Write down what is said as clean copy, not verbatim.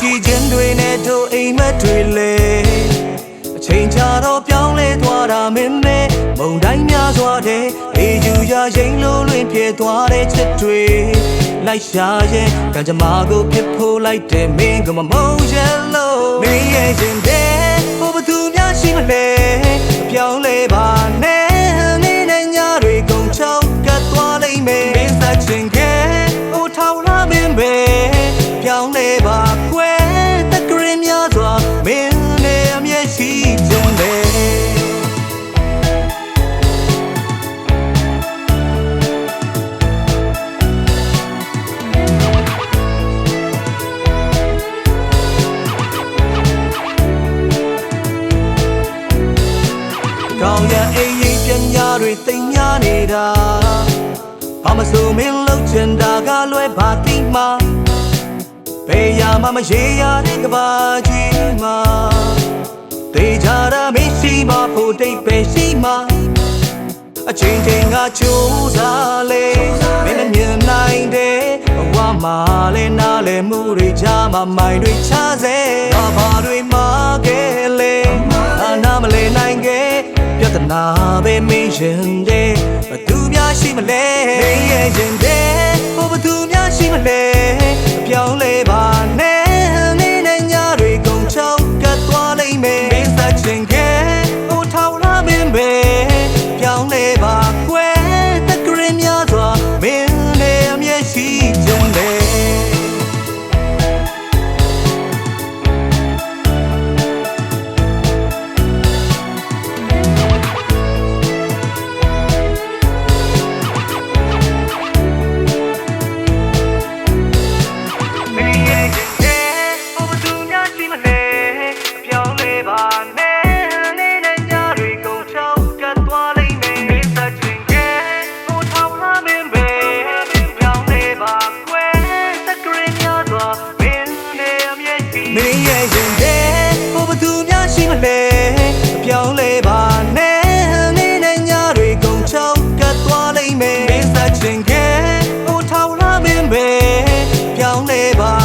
chỉ chân đuôi nè thôi em mất đuôi lệချိန်ချတော့ပြောင်းလဲသွားတာမင်းမဲမုန်တိုင်းများစွာတဲ့အေးယူရရင်လုံးလွင်ပြေသွားတဲ့ချစ်တွေလိုက်ရှာရဲ့ကံကြမ္မာကိုဖြစ်ဖို့လိုက်တဲ့မင်းကမမုန်းရလို့မင်းရဲ့ရင်တဲ့ဘုဘသူများရှိမလဲပြောင်းလဲပါနဲ့နေနဲ့ညတွေကုန်ချုံကတ်သွားလိမ့်မယ်မင်းစားချင်ခဲ့ဟိုထောင်လာမင်းပဲပြောင်းလဲပါကွယ်တက်ကရင်များစွာမင်းရှိကြတယ်ကောင်းရအိမ်ရင်ပြန်ညာတွေတိမ်ညာနေတာဘာမဆိုမင်းလှုပ်ချင်တာကလွဲပါတိမှာဘယ်ရမှမရေရတဲ့ကဘာကြီးမှာတေချာရမရှိမဖို့တိတ်ပဲရှိမအချိန်ချင်းကချိုးစားလေမင်းနဲ့မြင်နိုင်တယ်ဘဝမှာလဲနားလဲမှုတွေချာမမိုင်တွေချစေဘာတွေမှာခဲ့လေနားမလဲနိုင်ခဲ့ပြဿနာပဲမင်းရင်တယ်ဘသူများရှိမလဲမင်းရဲ့ရင်တယ်ဘသူများရှိမလဲပြောင်းလဲပါနဲ့နေနဲ့ညတွေကုန်ချုံကတ်သွားလိမ့်မယ်ချင်ခဲ့ဟိုထောင်လာမင်းပဲပြောင်းလဲပါကွယ်တက်ကရင်များစွာမင်းနဲ့အမျက်ရှိကြတယ်မင်းရဲ့ရင်တဲ့ဘုဘသူများရှိမလဲပြောင်းလဲပါနဲ့နေနဲ့ညတွေကုန်ချုံကတ်သွားလိမ့်မယ်မင်းစားချင်ခဲ့ဟိုထောင်လာမင်းပဲပြောင်းလဲပါ